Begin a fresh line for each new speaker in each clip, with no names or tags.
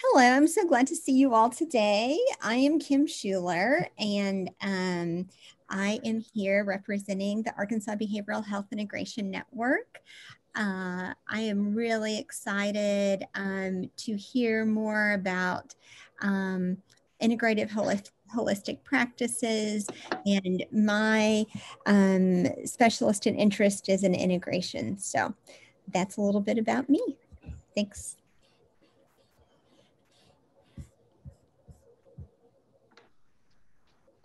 Hello, I'm so glad to see you all today. I am Kim Schuler, and I am here representing the Arkansas Behavioral Health Integration Network. I am really excited to hear more about integrative holistic practices, and my specialist and interest is in integration. So that's a little bit about me. Thanks.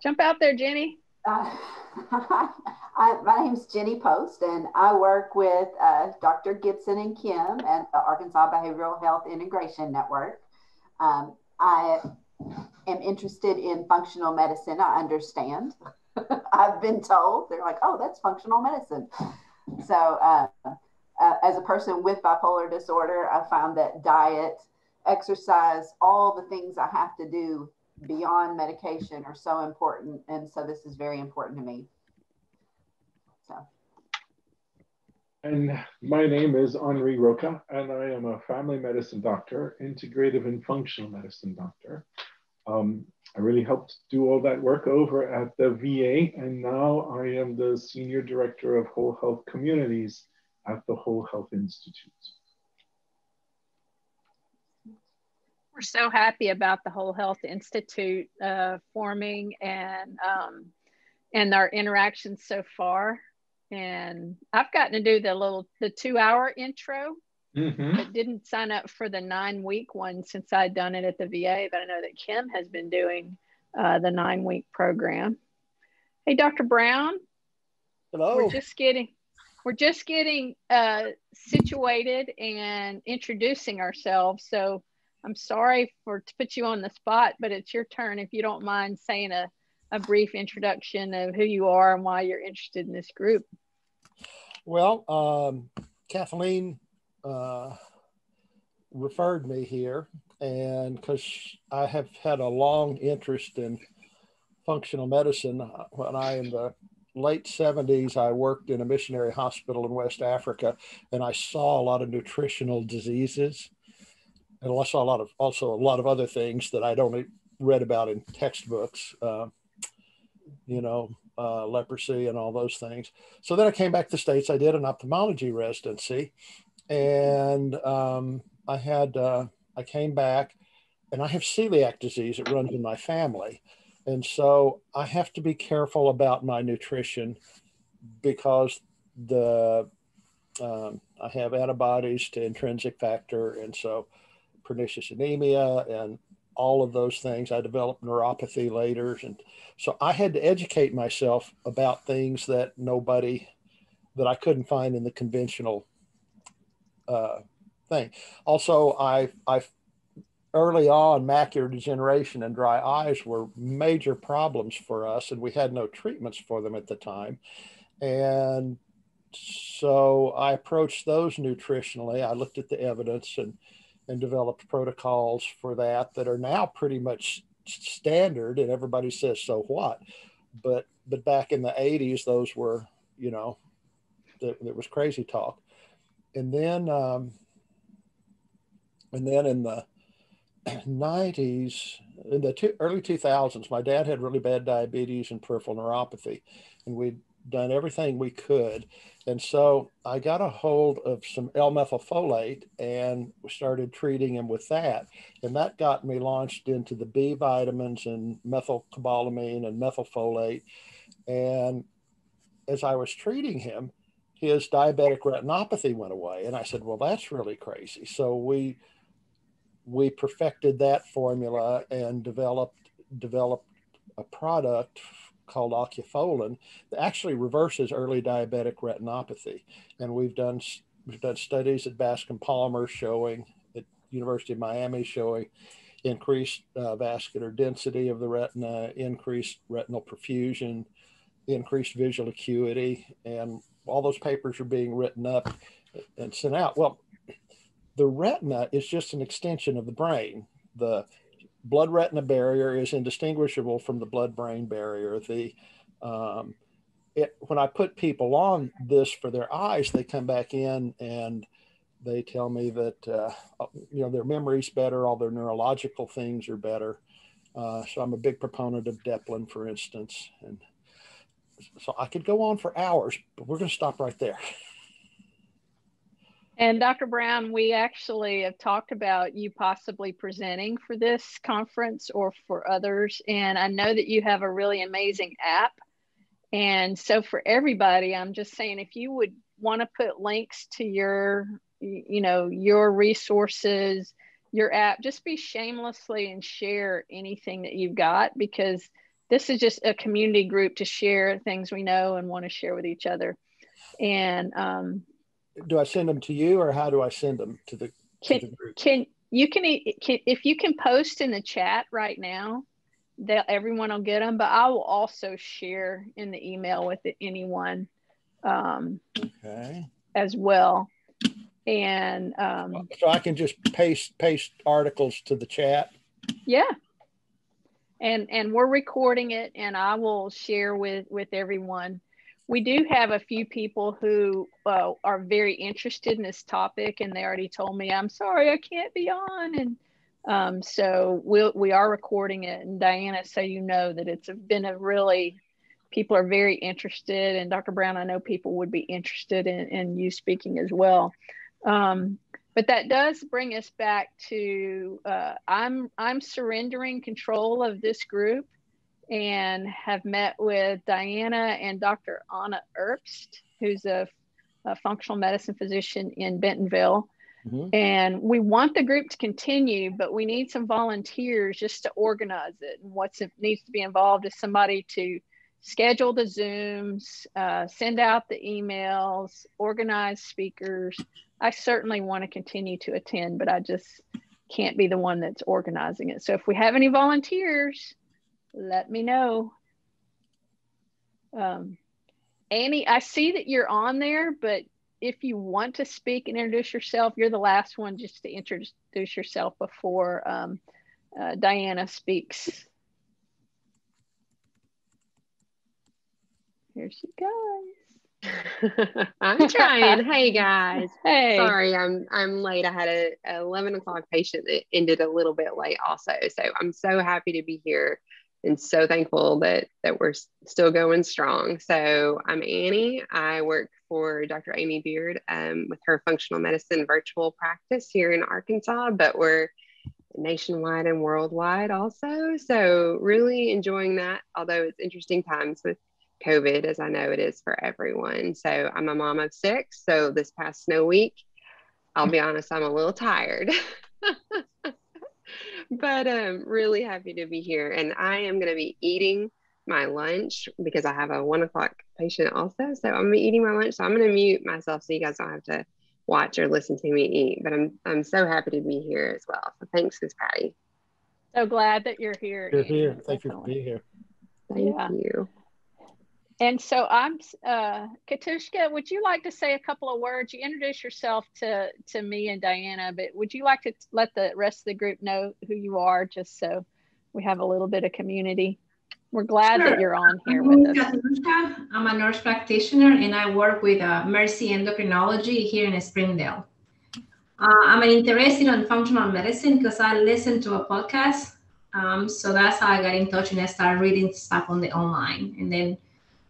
Jump out there, Jenny.
My name is Jenny Post, and I work with Dr. Gibson and Kim at the Arkansas Behavioral Health Integration Network. I am interested in functional medicine. I understand. I've been told. They're like, oh, that's functional medicine. So as a person with bipolar disorder, I found that diet, exercise, all the things I have to do beyond medication are so important, and so this is very important to me.
And my name is Henri Roca, and I am a family medicine doctor, integrative and functional medicine doctor. I really helped do all that work over at the VA, and now I am the Senior Director of Whole Health Communities at the Whole Health Institute.
We're so happy about the Whole Health Institute forming and our interactions so far. And I've gotten to do the 2-hour intro, but didn't sign up for the 9-week one since I'd done it at the VA. But I know that Kim has been doing the 9-week program. Hey, Dr. Brown.
Hello.
We're just getting situated and introducing ourselves. So I'm sorry to put you on the spot, but it's your turn if you don't mind saying a brief introduction of who you are and why you're interested in this group.
Well, Kathleen referred me here, and because I have had a long interest in functional medicine. When I, in the late 70s, I worked in a missionary hospital in West Africa, and I saw a lot of nutritional diseases. And I saw also a lot of other things that I'd only read about in textbooks, leprosy and all those things. So then I came back to the States. I did an ophthalmology residency, and I came back, and I have celiac disease. It runs in my family. And so I have to be careful about my nutrition because I have antibodies to intrinsic factor. And so pernicious anemia and all of those things. I developed neuropathy later. And so I had to educate myself about things that I couldn't find in the conventional thing. Also, I early on, macular degeneration and dry eyes were major problems for us, and we had no treatments for them at the time. And so I approached those nutritionally. I looked at the evidence and developed protocols for that are now pretty much standard, and everybody says, so what? But back in the 80s, those were, there was crazy talk. And then in the 90s, in the early 2000s, my dad had really bad diabetes and peripheral neuropathy, and we'd done everything we could. And so I got a hold of some L-methylfolate and started treating him with that. And that got me launched into the B vitamins and methylcobalamin and methylfolate. And as I was treating him, his diabetic retinopathy went away. And I said, well, that's really crazy. So we perfected that formula and developed a product called ocufolin that actually reverses early diabetic retinopathy. And we've done studies at Bascom Palmer showing, at University of Miami showing increased vascular density of the retina, increased retinal perfusion, increased visual acuity, and all those papers are being written up and sent out. Well, the retina is just an extension of the brain. The blood-retina barrier is indistinguishable from the blood-brain barrier. When I put people on this for their eyes, they come back in and they tell me that, their memory's better, all their neurological things are better. So I'm a big proponent of Deplin, for instance. And so I could go on for hours, but we're going to stop right there.
And Dr. Brown, we actually have talked about you possibly presenting for this conference or for others. And I know that you have a really amazing app. And so for everybody, I'm just saying, if you would want to put links to your resources, your app, just be shamelessly and share anything that you've got, because this is just a community group to share things we know and want to share with each other. And
do I send them to you, or how do I send them to the group?
If you can post in the chat right now, everyone will get them, but I will also share in the email with anyone as well. And
so I can just paste articles to the chat.
Yeah. And we're recording it, and I will share with everyone. We do have a few people who are very interested in this topic, and they already told me, I'm sorry, I can't be on. And so we are recording it. And Dianna, so you know that it's been people are very interested. And Dr. Brown, I know people would be interested in you speaking as well. But that does bring us back to, I'm surrendering control of this group, and have met with Dianna and Dr. Anna Erbst, who's a functional medicine physician in Bentonville. Mm-hmm. And we want the group to continue, but we need some volunteers just to organize it. And needs to be involved is somebody to schedule the Zooms, send out the emails, organize speakers. I certainly want to continue to attend, but I just can't be the one that's organizing it. So if we have any volunteers, let me know. Annie, I see that you're on there, but if you want to speak and introduce yourself, you're the last one just to introduce yourself before Dianna speaks. Here she goes.
I'm trying. Hey guys.
Hey.
Sorry, I'm late. I had a 11 o'clock patient that ended a little bit late also. So I'm so happy to be here and so thankful that we're still going strong. So I'm Annie. I work for Dr. Amy Beard with her functional medicine virtual practice here in Arkansas, but we're nationwide and worldwide also. So really enjoying that, although it's interesting times with COVID, as I know it is for everyone. So I'm a mom of 6. So this past snow week, I'll be honest, I'm a little tired, but really happy to be here. And I am going to be eating my lunch because I have a 1 o'clock patient also. So I'm going to be eating my lunch. So I'm going to mute myself so you guys don't have to watch or listen to me eat, but I'm so happy to be here as well. So thanks, Ms. Patty.
So glad that you're here.
You're here. Thank you for being here.
Thank you.
And so I'm, Katushka, would you like to say a couple of words? You introduced yourself to me and Dianna, but would you like to let the rest of the group know who you are, just so we have a little bit of community? We're glad that you're on here with us.
I'm a nurse practitioner, and I work with Mercy Endocrinology here in Springdale. I'm interested in functional medicine because I listened to a podcast. So that's how I got in touch, and I started reading stuff on the online. And then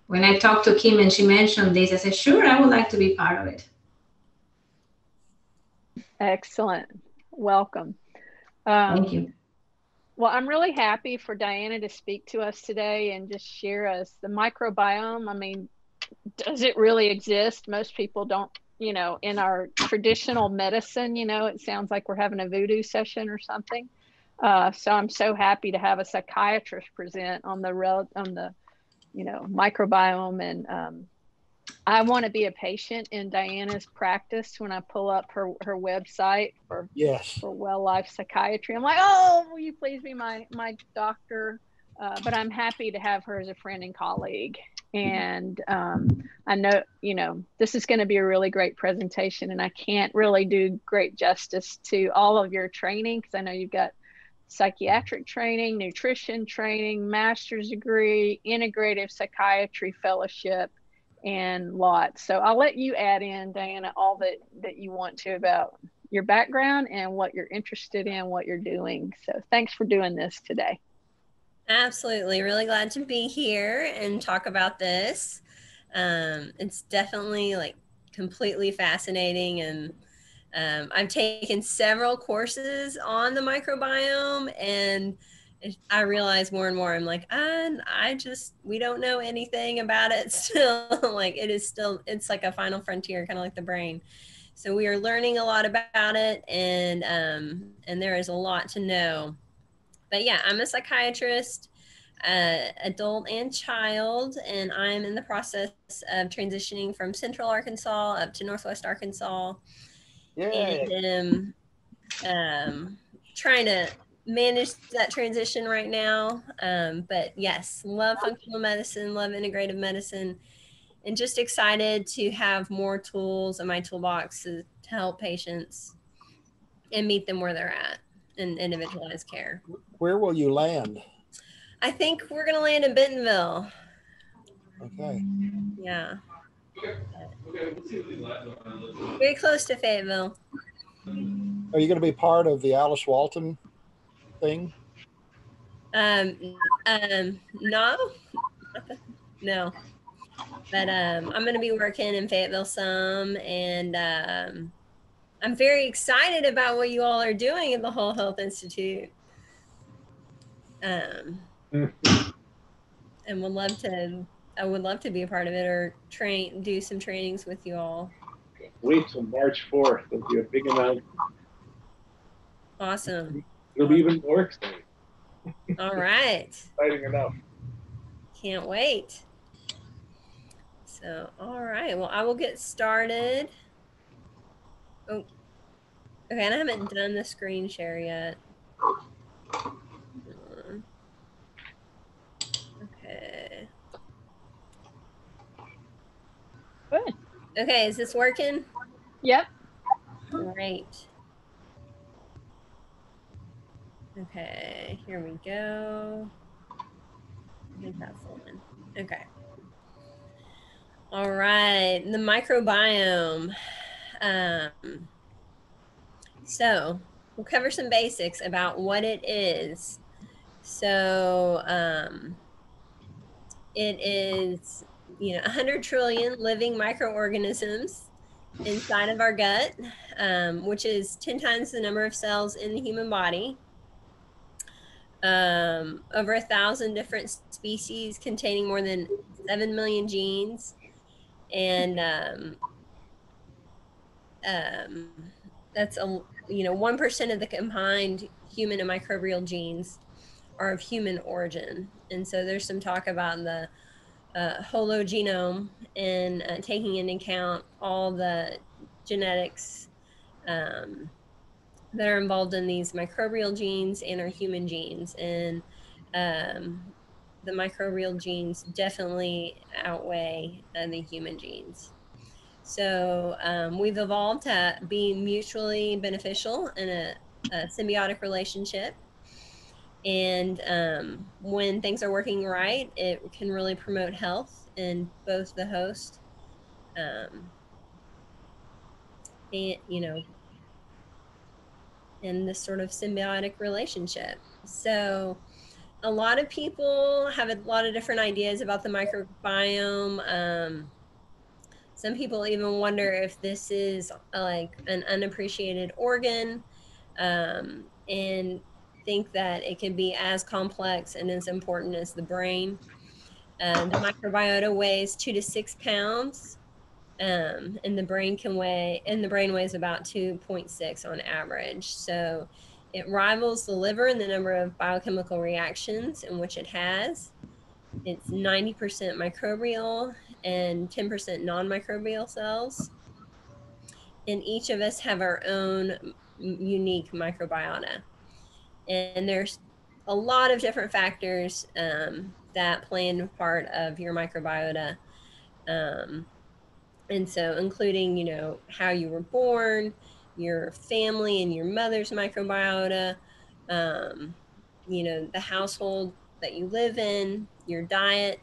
when I talked to Kim and she mentioned this, I said, sure, I would like to be part of it.
Excellent. Welcome.
Thank you.
Well, I'm really happy for Dianna to speak to us today and just share us the microbiome. I mean, does it really exist? Most people don't, in our traditional medicine, it sounds like we're having a voodoo session or something. So I'm so happy to have a psychiatrist present on the microbiome. And I want to be a patient in Dianna's practice when I pull up her website for Well Life Psychiatry. I'm like, oh, will you please be my doctor? But I'm happy to have her as a friend and colleague. And I know, this is going to be a really great presentation, and I can't really do great justice to all of your training because I know you've got psychiatric training, nutrition training, master's degree, integrative psychiatry fellowship, and lots. So I'll let you add in, Dianna, all that you want to about your background and what you're interested in, what you're doing. So thanks for doing this today.
Absolutely. Really glad to be here and talk about this. It's definitely like completely fascinating, and I've taken several courses on the microbiome, and I realize more and more, I'm like, we don't know anything about it still. Like it's like a final frontier, kind of like the brain. So we are learning a lot about it, and there is a lot to know. But yeah, I'm a psychiatrist, adult and child, and I'm in the process of transitioning from Central Arkansas up to Northwest Arkansas.
Yay.
And trying to manage that transition right now. But yes, love functional medicine, love integrative medicine, and just excited to have more tools in my toolbox to help patients and meet them where they're at in individualized care.
Where will you land?
I think we're going to land in Bentonville.
Okay.
Yeah. Very close to Fayetteville.
Are you going to be part of the Alice Walton thing?
No. No. But I'm going to be working in Fayetteville some, and I'm very excited about what you all are doing at the Whole Health Institute. And I would love to be a part of it, or do some trainings with you all.
Wait till March 4th. There'll be a big announcement.
Awesome.
It'll be even more exciting.
All right.
Exciting enough.
Can't wait. So, all right. Well, I will get started. Oh, okay. And I haven't done the screen share yet. Okay.
Good.
Okay. Is this working?
Yep.
Great. Okay. Here we go. I think that's the one. Okay. All right, the microbiome. So we'll cover some basics about what it is. So it is, 100 trillion living microorganisms inside of our gut, which is 10 times the number of cells in the human body. Over 1,000 different species containing more than 7 million genes. And that's 1% of the combined human and microbial genes are of human origin. And so there's some talk about the hologenome and taking into account all the genetics that are involved in these microbial genes and our human genes. And the microbial genes definitely outweigh the human genes. So we've evolved to be mutually beneficial in a symbiotic relationship. And when things are working right, it can really promote health in both the host and, in this sort of symbiotic relationship. So a lot of people have a lot of different ideas about the microbiome. Some people even wonder if this is like an unappreciated organ, and think that it can be as complex and as important as the brain. The microbiota weighs 2 to 6 pounds, and the brain weighs about 2.6 on average. So it rivals the liver in the number of biochemical reactions in which it has. It's 90% microbial and 10% non-microbial cells. And each of us have our own unique microbiota. And there's a lot of different factors that play a part of your microbiota. And so including, how you were born, your family and your mother's microbiota, the household that you live in, your diet,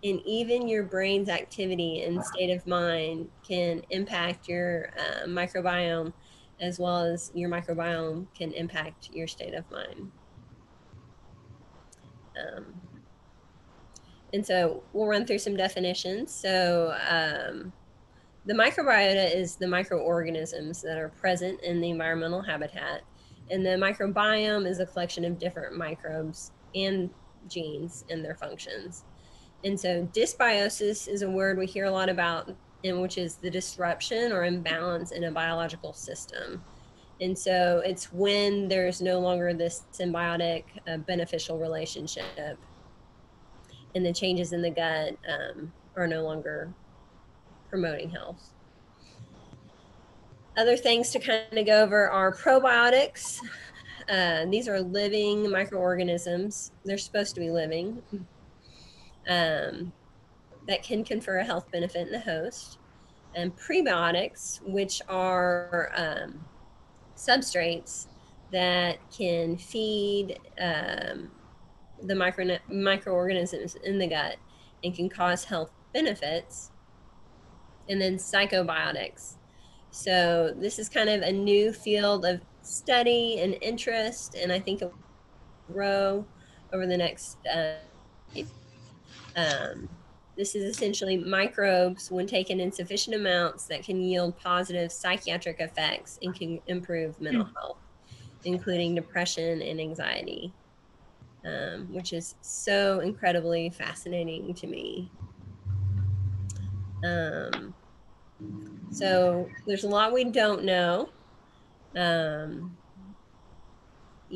And even your brain's activity and state of mind can impact your microbiome, as well as your microbiome can impact your state of mind. And so we'll run through some definitions. So the microbiota is the microorganisms that are present in the environmental habitat. And the microbiome is a collection of different microbes and genes and their functions. And so dysbiosis is a word we hear a lot about, and which is the disruption or imbalance in a biological system. And so it's when there's no longer this symbiotic beneficial relationship, and the changes in the gut are no longer promoting health. Other things to kind of go over are probiotics. These are living microorganisms. They're supposed to be living. That can confer a health benefit in the host. And prebiotics, which are substrates that can feed the microorganisms in the gut and can cause health benefits. And then psychobiotics. So this is kind of a new field of study and interest, and I think it will grow over the next this is essentially microbes when taken in sufficient amounts that can yield positive psychiatric effects and can improve mental health, including depression and anxiety, which is so incredibly fascinating to me. So there's a lot we don't know, you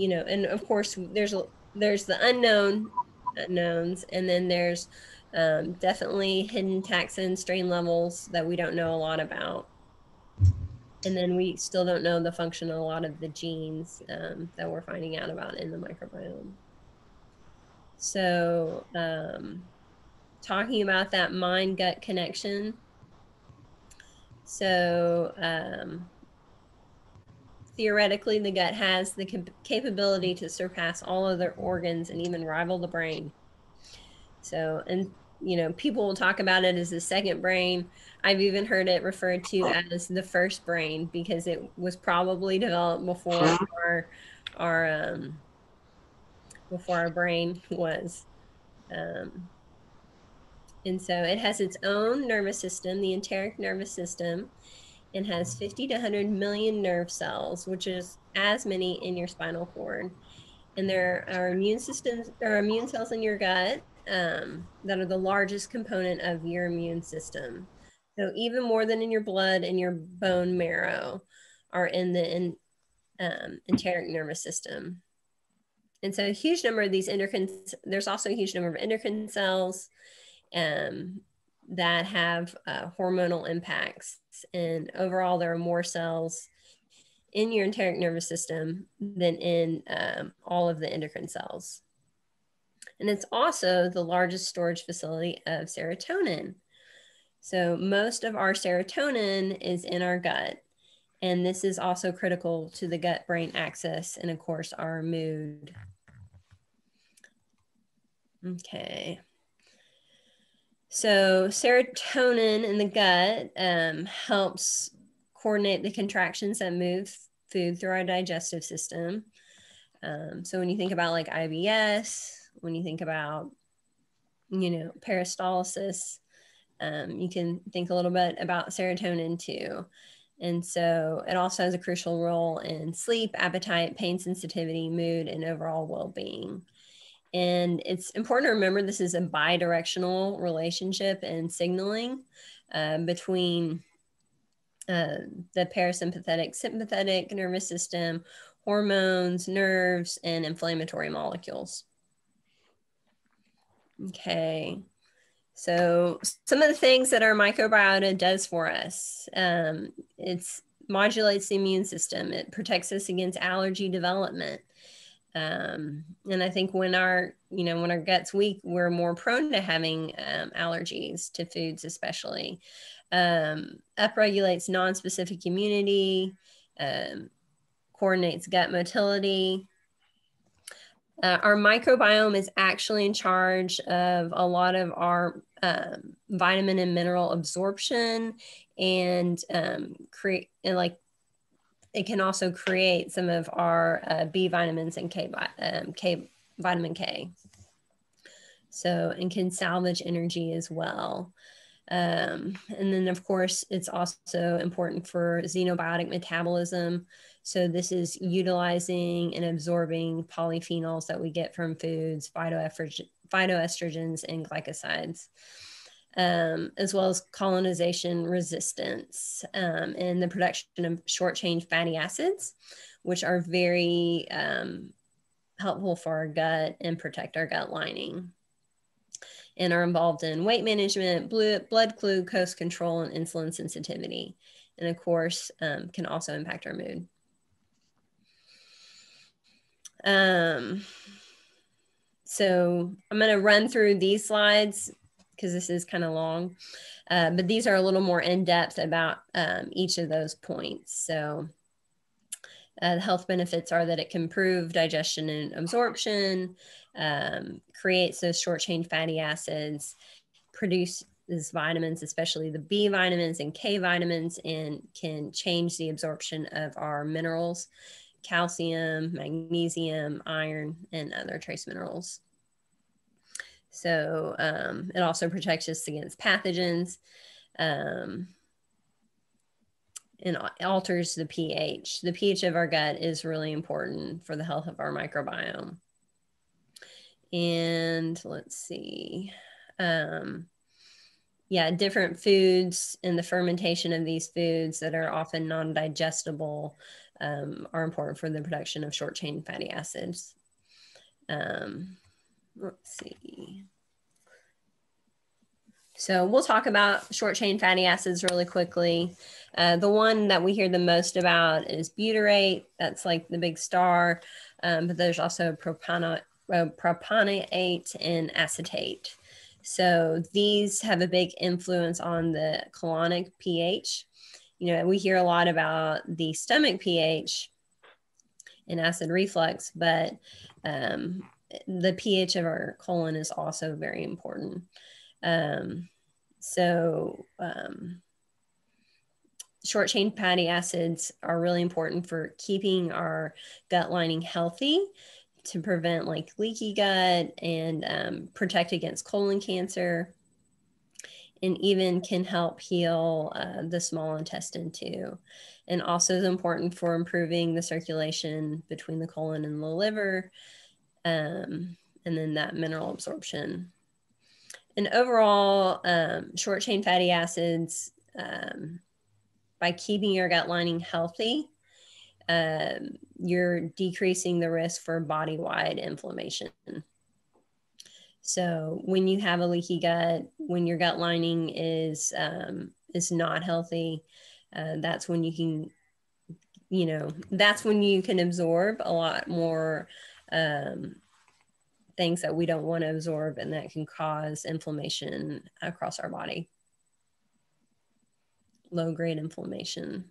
know, and of course there's the unknowns, and then there's definitely hidden taxon strain levels that we don't know a lot about. And then we still don't know the function of a lot of the genes that we're finding out about in the microbiome. So talking about that mind-gut connection. So theoretically, the gut has the capability to surpass all other organs and even rival the brain. So, and you know, people will talk about it as the second brain. I've even heard it referred to as the first brain because it was probably developed before our brain was. And so it has its own nervous system, the enteric nervous system, and has 50 to 100 million nerve cells, which is as many in your spinal cord. And there are immune cells in your gut that are the largest component of your immune system. So even more than in your blood and your bone marrow are in the enteric nervous system. And so a huge number of these there's also a huge number of endocrine cells that have hormonal impacts. And overall, there are more cells in your enteric nervous system than in all of the endocrine cells. And it's also the largest storage facility of serotonin. So most of our serotonin is in our gut. And this is also critical to the gut-brain axis and, of course, our mood. Okay. So serotonin in the gut helps coordinate the contractions that move food through our digestive system. So when you think about like IBS, when you think about, you know, peristalsis, you can think a little bit about serotonin too. And so it also has a crucial role in sleep, appetite, pain sensitivity, mood, and overall well-being. And it's important to remember this is a bidirectional relationship and signaling between the parasympathetic, sympathetic nervous system, hormones, nerves, and inflammatory molecules. Okay. So some of the things that our microbiota does for us, it modulates the immune system. It protects us against allergy development. And I think when our gut's weak, we're more prone to having allergies to foods, especially. Upregulates non-specific immunity, coordinates gut motility. Our microbiome is actually in charge of a lot of our vitamin and mineral absorption, and it can also create some of our B vitamins and vitamin K. So, and can salvage energy as well. And then of course, it's also important for xenobiotic metabolism. So this is utilizing and absorbing polyphenols that we get from foods, phytoestrogens, and glycosides, as well as colonization resistance, and the production of short-chain fatty acids, which are very helpful for our gut and protect our gut lining, and are involved in weight management, blood glucose control, and insulin sensitivity. And of course, can also impact our mood. So I'm going to run through these slides because this is kind of long, but these are a little more in depth about each of those points. So the health benefits are that it can improve digestion and absorption, creates those short chain fatty acids, produces vitamins, especially the B vitamins and K vitamins, and can change the absorption of our minerals, calcium, magnesium, iron, and other trace minerals. So it also protects us against pathogens, and alters the pH. The pH of our gut is really important for the health of our microbiome. And let's see. Yeah, different foods and the fermentation of these foods that are often non-digestible are important for the production of short-chain fatty acids. Let's see. So we'll talk about short-chain fatty acids really quickly. The one that we hear the most about is butyrate. That's like the big star, but there's also propionate and acetate. So these have a big influence on the colonic pH. You know, we hear a lot about the stomach pH and acid reflux, but the pH of our colon is also very important. Short chain fatty acids are really important for keeping our gut lining healthy, to prevent like leaky gut, and protect against colon cancer, and even can help heal the small intestine too. And also is important for improving the circulation between the colon and the liver, and then that mineral absorption. And overall, short chain fatty acids, by keeping your gut lining healthy, you're decreasing the risk for body-wide inflammation. So when you have a leaky gut, when your gut lining is not healthy, that's when you can, that's when you can absorb a lot more things that we don't want to absorb, and that can cause inflammation across our body. Low-grade inflammation.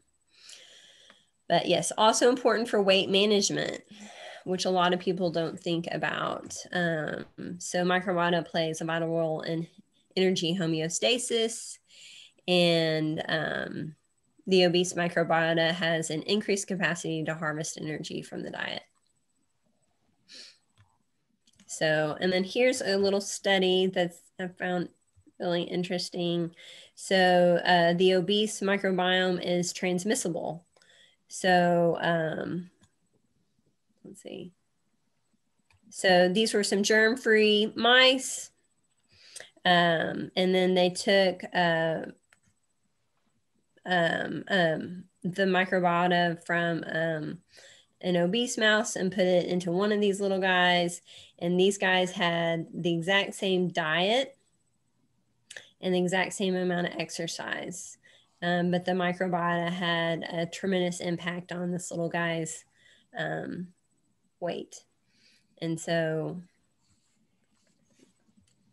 But yes, also important for weight management, which a lot of people don't think about. So microbiota plays a vital role in energy homeostasis, and the obese microbiota has an increased capacity to harvest energy from the diet. So, and then here's a little study that I found really interesting. So the obese microbiome is transmissible. So let's see. So these were some germ-free mice. And then they took the microbiota from an obese mouse and put it into one of these little guys. And these guys had the exact same diet and the exact same amount of exercise. But the microbiota had a tremendous impact on this little guy's weight. And so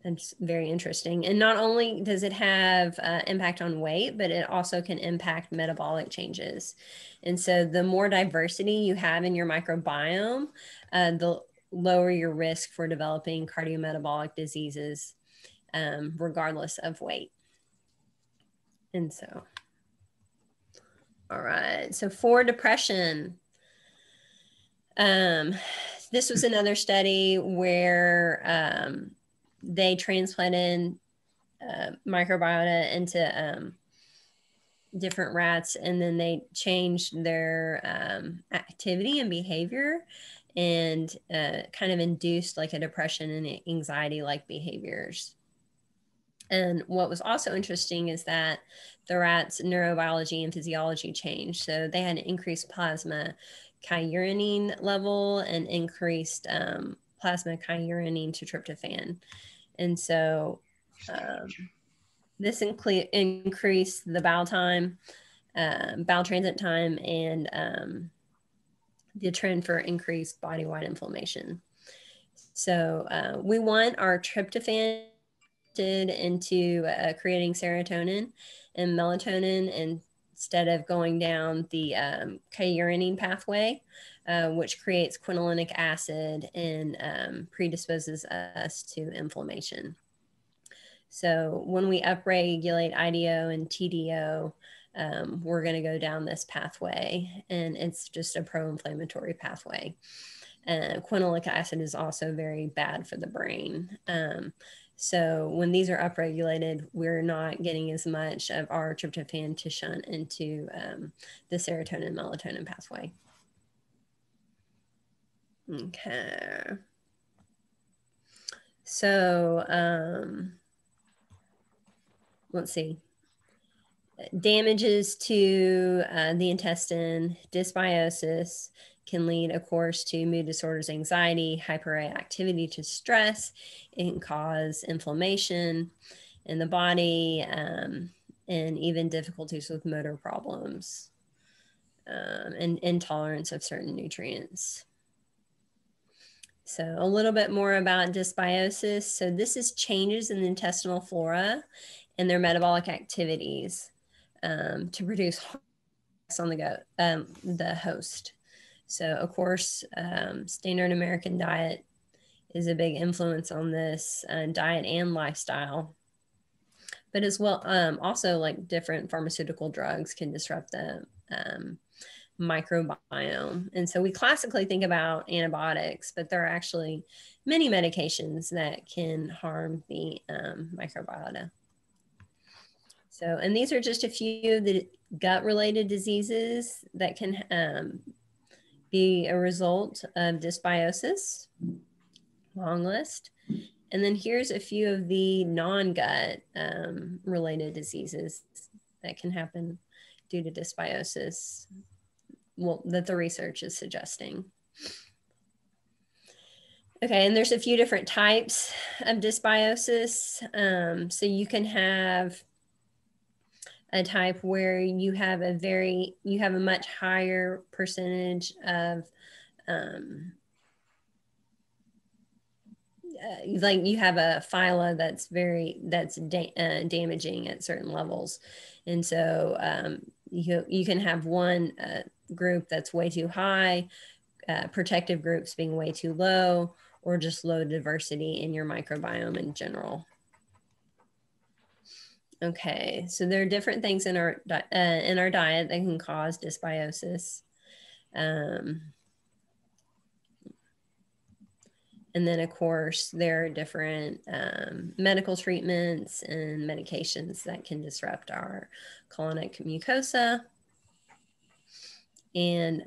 it's very interesting. And not only does it have impact on weight, but it also can impact metabolic changes. And so the more diversity you have in your microbiome, the lower your risk for developing cardiometabolic diseases, regardless of weight. And so, all right, so for depression, this was another study where they transplanted microbiota into different rats, and then they changed their activity and behavior, and kind of induced like a depression and anxiety-like behaviors. And what was also interesting is that the rats' neurobiology and physiology changed. So they had an increased plasma kyurenine level and increased plasma kyurenine to tryptophan. And so this increased the bowel time, bowel transit time, and the trend for increased body-wide inflammation. So we want our tryptophan into creating serotonin and melatonin instead of going down the kyurenine pathway, which creates quinolinic acid and predisposes us to inflammation. So when we upregulate IDO and TDO, we're going to go down this pathway, and it's just a pro-inflammatory pathway. Quinolinic acid is also very bad for the brain. So when these are upregulated, we're not getting as much of our tryptophan to shunt into the serotonin melatonin pathway. Okay. So let's see. Damages to the intestine, dysbiosis can lead, of course, to mood disorders, anxiety, hyperactivity to stress. It can cause inflammation in the body, and even difficulties with motor problems, and intolerance of certain nutrients. So a little bit more about dysbiosis. So this is changes in the intestinal flora and their metabolic activities to produce on the host. So of course, standard American diet is a big influence on this, diet and lifestyle. But as well, also like different pharmaceutical drugs can disrupt the microbiome. And so we classically think about antibiotics, but there are actually many medications that can harm the microbiota. So, and these are just a few of the gut-related diseases that can be a result of dysbiosis. Long list. And then here's a few of the non-gut related diseases that can happen due to dysbiosis, well, that the research is suggesting. Okay, and there's a few different types of dysbiosis. So you can have a type where you have a much higher percentage of like you have a phyla that's damaging at certain levels, and so you can have one group that's way too high, protective groups being way too low, or just low diversity in your microbiome in general. Okay, so there are different things in our diet that can cause dysbiosis. And then, of course, there are different medical treatments and medications that can disrupt our colonic mucosa. And,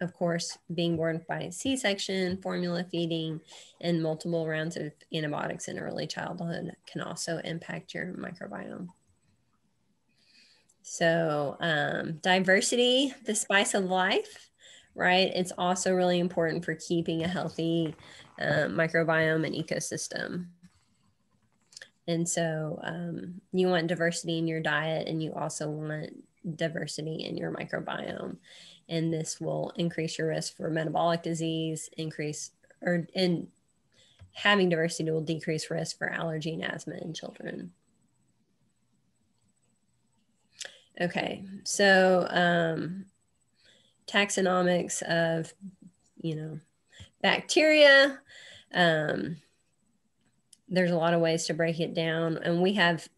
of course, being born by C-section, formula feeding, and multiple rounds of antibiotics in early childhood can also impact your microbiome. So diversity, the spice of life, right? It's also really important for keeping a healthy microbiome and ecosystem. And so you want diversity in your diet, and you also want diversity in your microbiome. And this will increase your risk for metabolic disease, and having diversity will decrease risk for allergy and asthma in children. Okay, so taxonomics of, bacteria. There's a lot of ways to break it down, and we have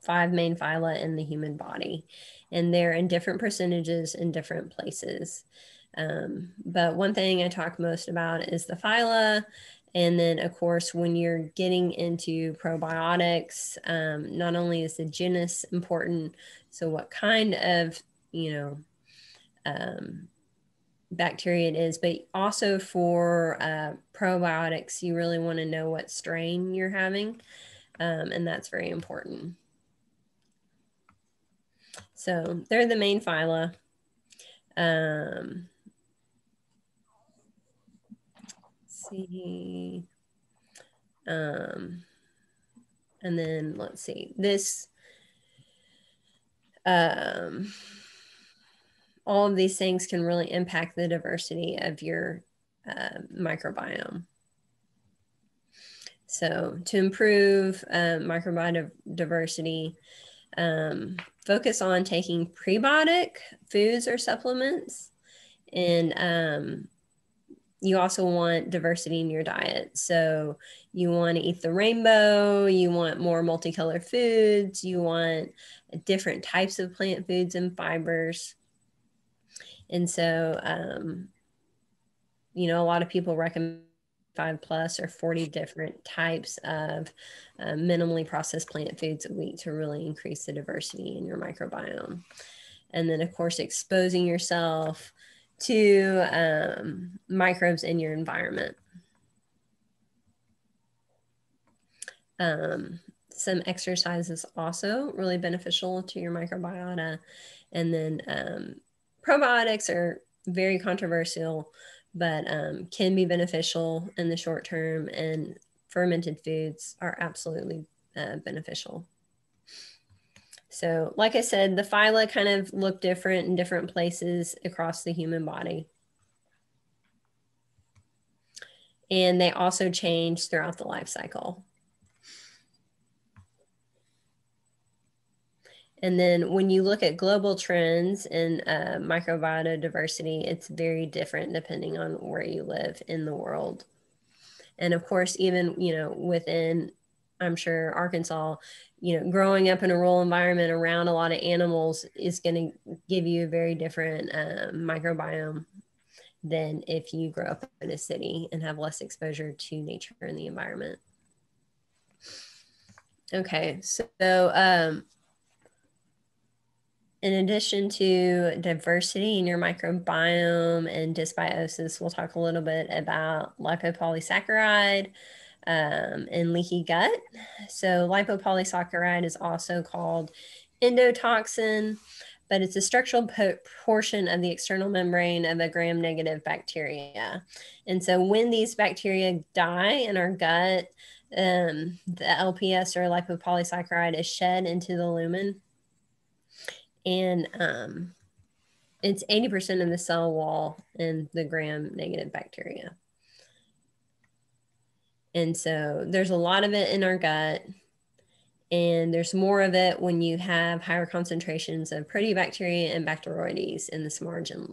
5 main phyla in the human body, and they're in different percentages in different places. But one thing I talk most about is the phyla. And then, of course, when you're getting into probiotics, not only is the genus important, so what kind of, bacteria it is, but also for probiotics, you really want to know what strain you're having, and that's very important. So they're the main phyla. See. And then let's see this. All of these things can really impact the diversity of your microbiome. So to improve microbiome diversity, focus on taking prebiotic foods or supplements, and you also want diversity in your diet. So you want to eat the rainbow, you want more multicolored foods, you want different types of plant foods and fibers. And so, a lot of people recommend 5+ or 40 different types of minimally processed plant foods a week to really increase the diversity in your microbiome. And then, of course, exposing yourself to microbes in your environment. Some exercise is also really beneficial to your microbiota. And then probiotics are very controversial, but can be beneficial in the short term, and fermented foods are absolutely beneficial. So like I said, the phyla kind of look different in different places across the human body. And they also change throughout the life cycle. And then when you look at global trends in microbiota diversity, it's very different depending on where you live in the world. And of course, even, within, I'm sure, Arkansas, growing up in a rural environment around a lot of animals is going to give you a very different microbiome than if you grow up in a city and have less exposure to nature and the environment. Okay, so in addition to diversity in your microbiome and dysbiosis, we'll talk a little bit about lipopolysaccharide and leaky gut. So lipopolysaccharide is also called endotoxin, but it's a structural portion of the external membrane of a gram-negative bacteria. And so when these bacteria die in our gut, the LPS or lipopolysaccharide is shed into the lumen. And it's 80% of the cell wall in the gram-negative bacteria. And so there's a lot of it in our gut, and there's more of it when you have higher concentrations of proteobacteria and Bacteroides in this margin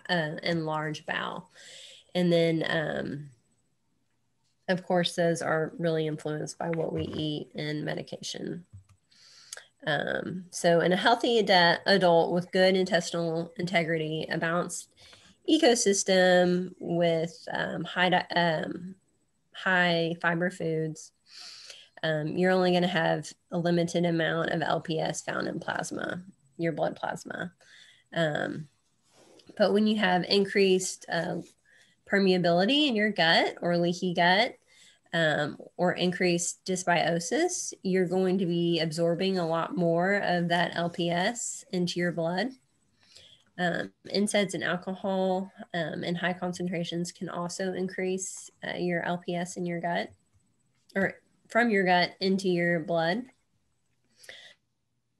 and large bowel. And then, of course, those are really influenced by what we eat and medication. So in a healthy adult with good intestinal integrity, a balanced ecosystem with high fiber foods, you're only going to have a limited amount of LPS found in plasma, your blood plasma. But when you have increased permeability in your gut or leaky gut, or increased dysbiosis, you're going to be absorbing a lot more of that LPS into your blood. NSAIDs and alcohol in high concentrations can also increase your LPS in your gut, or from your gut into your blood.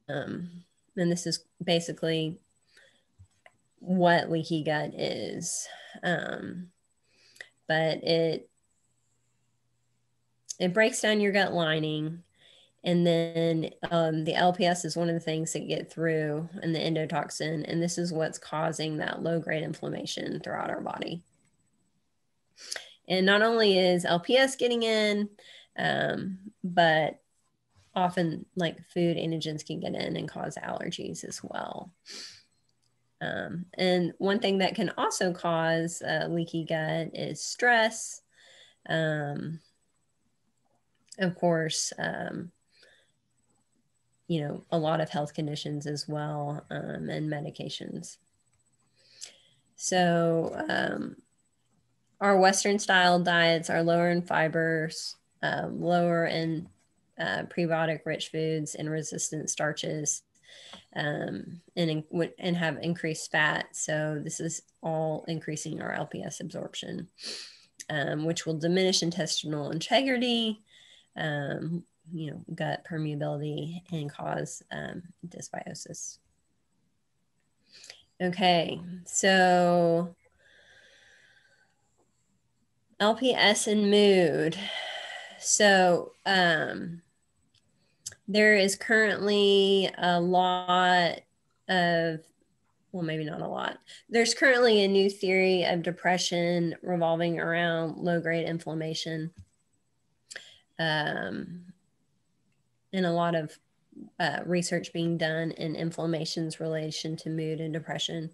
And this is basically what leaky gut is. But it breaks down your gut lining, and then the LPS is one of the things that get through, and the endotoxin, and this is what's causing that low-grade inflammation throughout our body. And not only is LPS getting in, but often like food antigens can get in and cause allergies as well. And one thing that can also cause leaky gut is stress. Of course, you know, a lot of health conditions as well, and medications. So our Western style diets are lower in fibers, lower in prebiotic rich foods and resistant starches, and have increased fat. So this is all increasing our LPS absorption, which will diminish intestinal integrity, you know, gut permeability, and cause dysbiosis. Okay, so LPS and mood. So there is currently a lot of, well, maybe not a lot. There's currently a new theory of depression revolving around low-grade inflammation. And a lot of research being done in inflammation's relation to mood and depression.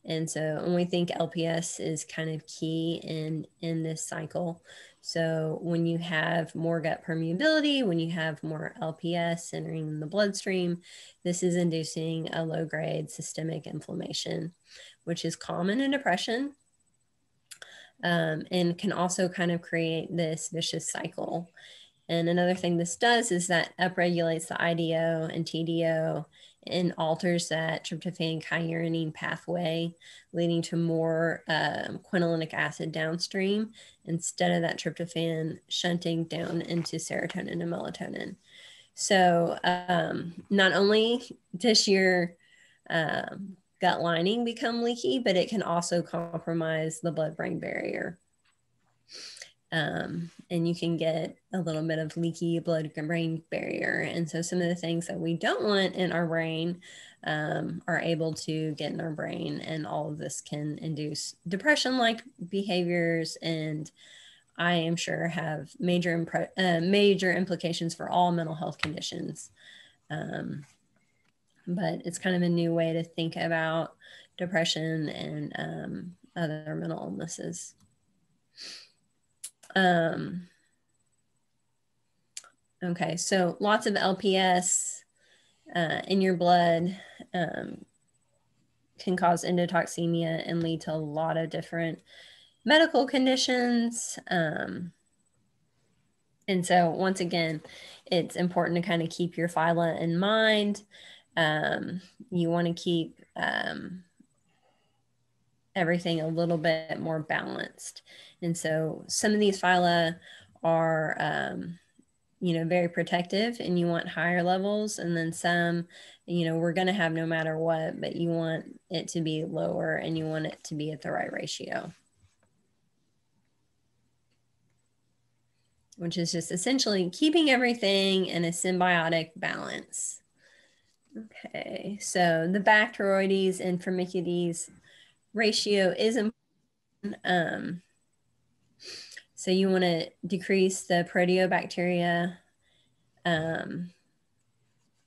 And so, and we think LPS is kind of key in this cycle. So when you have more gut permeability, when you have more LPS entering the bloodstream, this is inducing a low-grade systemic inflammation, which is common in depression, and can also kind of create this vicious cycle. And another thing this does is that upregulates the IDO and TDO and alters that tryptophan kynurenine pathway, leading to more quinolinic acid downstream instead of that tryptophan shunting down into serotonin and melatonin. So not only does your gut lining become leaky, but it can also compromise the blood-brain barrier. And you can get a little bit of leaky blood-brain barrier. And so some of the things that we don't want in our brain are able to get in our brain, and all of this can induce depression-like behaviors, and I am sure have major implications for all mental health conditions. But it's kind of a new way to think about depression and other mental illnesses. Okay, so lots of LPS in your blood can cause endotoxemia and lead to a lot of different medical conditions. And so once again, it's important to kind of keep your phyla in mind. You want to keep everything a little bit more balanced. And so some of these phyla are, you know, very protective, and you want higher levels. And then some, you know, we're going to have no matter what, but you want it to be lower, and you want it to be at the right ratio, which is just essentially keeping everything in a symbiotic balance. Okay, so the Bacteroides and Firmicutes ratio is important. So you want to decrease the proteobacteria,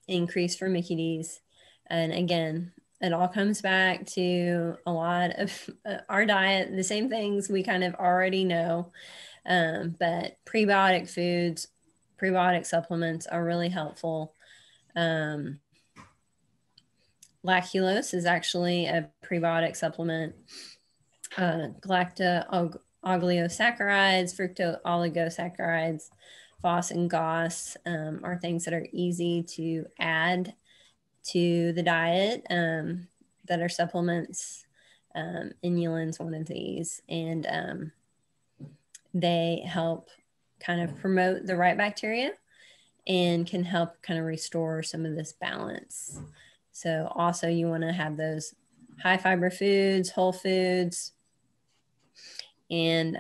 increase Firmicutes. And again, it all comes back to a lot of our diet, the same things we kind of already know. But prebiotic foods, prebiotic supplements are really helpful. Lactulose is actually a prebiotic supplement. Galacto-oligosaccharides, fructo-oligosaccharides, FOS and GOS are things that are easy to add to the diet that are supplements. Inulin's one of these, and they help kind of promote the right bacteria and can help kind of restore some of this balance. So also you want to have those high fiber foods, whole foods, and,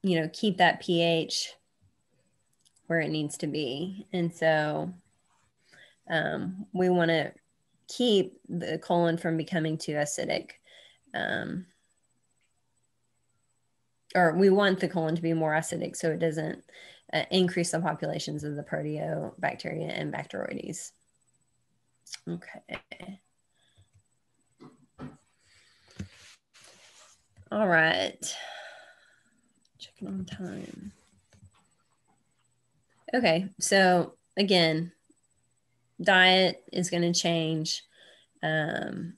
you know, keep that pH where it needs to be. And so we want to keep the colon from becoming too acidic. or we want the colon to be more acidic so it doesn't increase the populations of the proteobacteria and Bacteroides. Okay. All right. Checking on time. Okay, so again, diet is going to change. And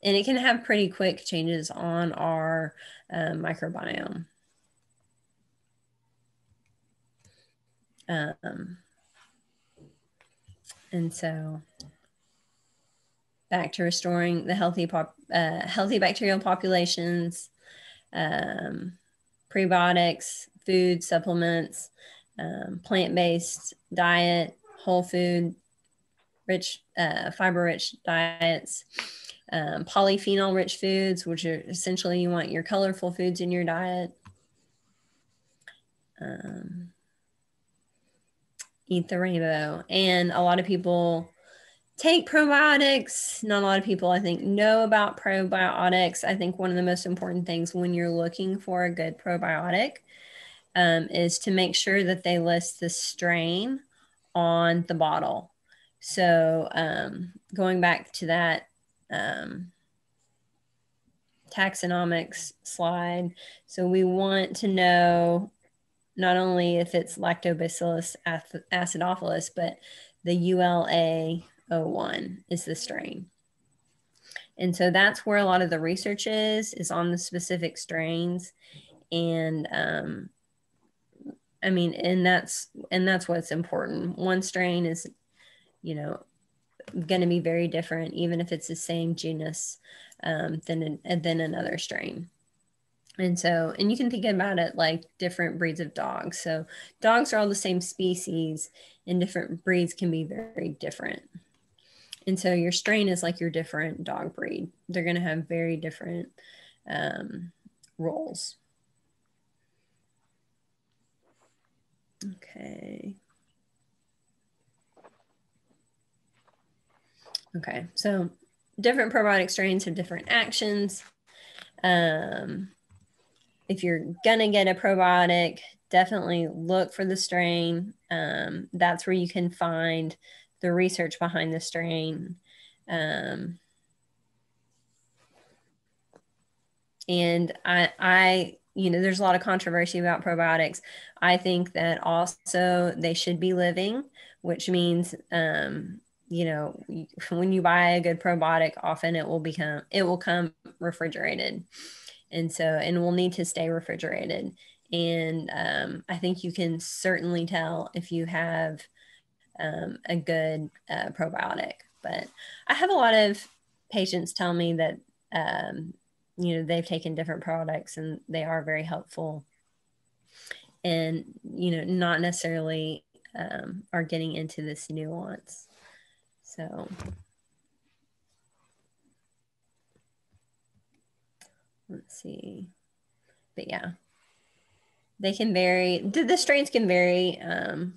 it can have pretty quick changes on our microbiome. And so back to restoring the healthy bacterial populations, prebiotics, food, supplements, plant-based diet, whole food, rich, fiber-rich diets, polyphenol-rich foods, which are essentially you want your colorful foods in your diet. Eat the rainbow. And a lot of people take probiotics. Not a lot of people, I think, know about probiotics. I think one of the most important things when you're looking for a good probiotic is to make sure that they list the strain on the bottle. So going back to that taxonomics slide, so we want to know not only if it's Lactobacillus acidophilus, but the ULA01 is the strain. And so that's where a lot of the research is on the specific strains. And I mean, and that's what's important. One strain is, you know, going to be very different, even if it's the same genus than another strain. And so, and you can think about it like different breeds of dogs. So dogs are all the same species and different breeds can be very different. And so your strain is like your different dog breed. They're going to have very different roles. Okay. Okay, so different probiotic strains have different actions. If you're gonna get a probiotic, definitely look for the strain. That's where you can find the research behind the strain. And I, you know, there's a lot of controversy about probiotics. I think that also they should be living, which means, you know, when you buy a good probiotic, often it will come refrigerated. And so, and will need to stay refrigerated. And I think you can certainly tell if you have a good probiotic. But I have a lot of patients tell me that, you know, they've taken different products and they are very helpful. And, you know, not necessarily are getting into this nuance. So. Let's see. But yeah, they can vary. The strains can vary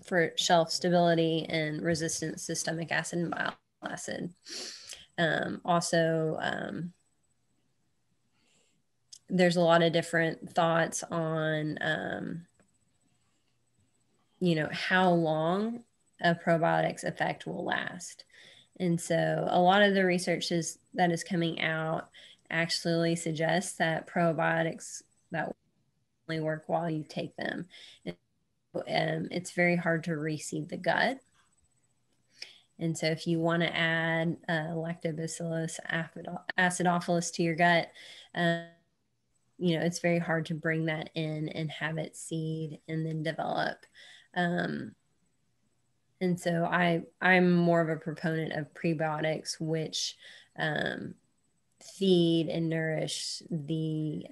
for shelf stability and resistance to stomach acid and bile acid. Also, there's a lot of different thoughts on, you know, how long a probiotic's effect will last. And so a lot of the research that is coming out actually suggests that probiotics that only work while you take them. It's very hard to reseed the gut. And so if you want to add Lactobacillus acidophilus to your gut, you know, it's very hard to bring that in and have it seed and then develop. And so I'm more of a proponent of prebiotics, which feed and nourish the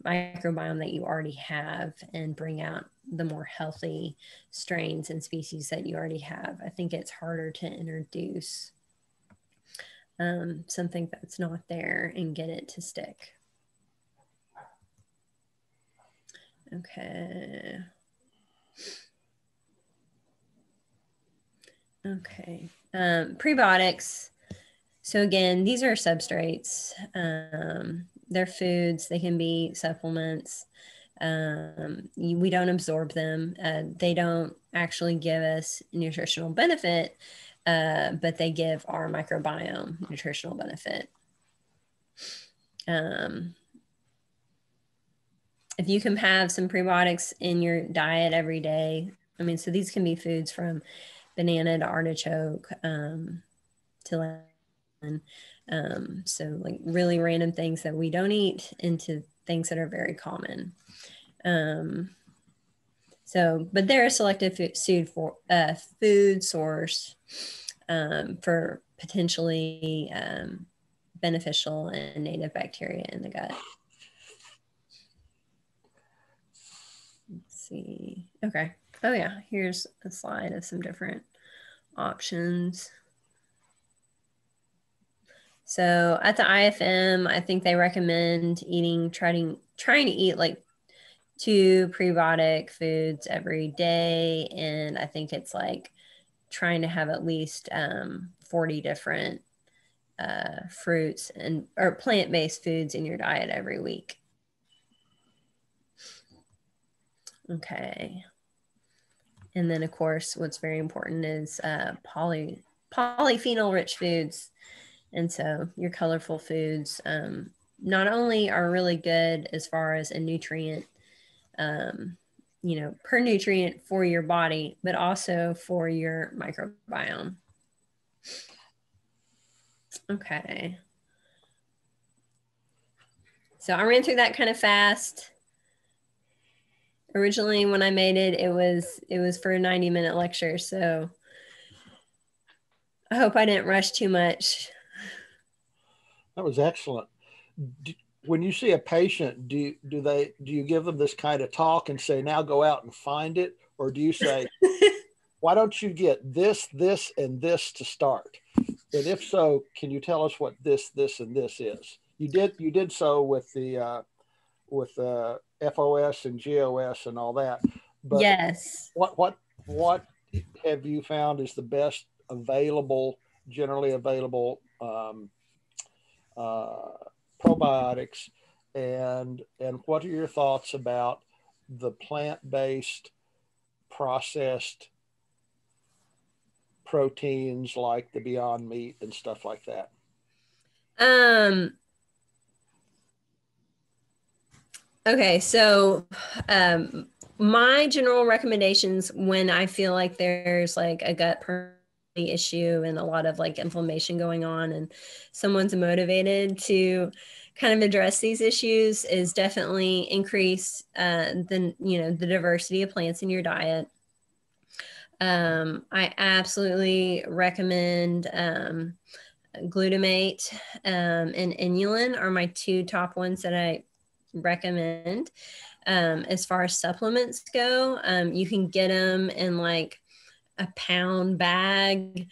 microbiome that you already have and bring out the more healthy strains and species that you already have. I think it's harder to introduce something that's not there and get it to stick. Okay. Okay. Prebiotics. So again, these are substrates. They're foods. They can be supplements. We don't absorb them. They don't actually give us nutritional benefit, but they give our microbiome nutritional benefit. If you can have some prebiotics in your diet every day, I mean, so these can be foods from banana to artichoke, to so like really random things that we don't eat into things that are very common. But they're a selective food source for potentially beneficial and native bacteria in the gut. Let's see. Okay. Oh yeah, here's a slide of some different options. So at the IFM, I think they recommend trying to eat like 2 prebiotic foods every day. And I think it's like trying to have at least 40 different fruits or plant-based foods in your diet every week. Okay. And then of course, what's very important is polyphenol rich foods. And so your colorful foods not only are really good as far as a nutrient, per nutrient for your body, but also for your microbiome. Okay. So I ran through that kind of fast. Originally, when I made it, it was for a 90-minute lecture. So I hope I didn't rush too much.
That was excellent. When you see a patient, do you give them this kind of talk and say, now go out and find it? Or do you say, why don't you get this, and this to start? And if so, can you tell us what this, and this is? You did so with the FOS and GOS and all that. But
yes.
What have you found is the best generally available probiotics, and what are your thoughts about the plant-based processed proteins like the Beyond Meat and stuff like that?
Okay, so my general recommendations when I feel like there's like a gut issue and a lot of like inflammation going on and someone's motivated to kind of address these issues is definitely increase the diversity of plants in your diet. I absolutely recommend glutamate and inulin are my 2 top ones that I recommend. As far as supplements go, you can get them in like a pound bag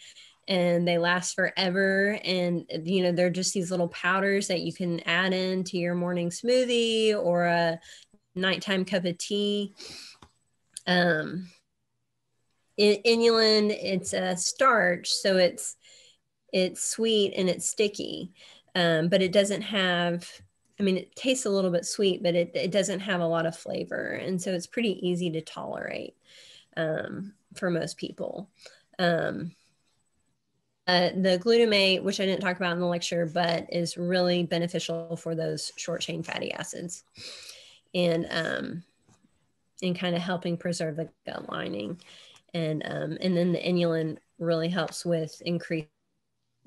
and they last forever. And, they're just these little powders that you can add into your morning smoothie or a nighttime cup of tea. Inulin, it's a starch, so it's sweet and it's sticky, but it doesn't have, it tastes a little bit sweet, but it doesn't have a lot of flavor. And so it's pretty easy to tolerate for most people. The glutamate, which I didn't talk about in the lecture, but is really beneficial for those short chain fatty acids and kind of helping preserve the gut lining. And then the inulin really helps with increased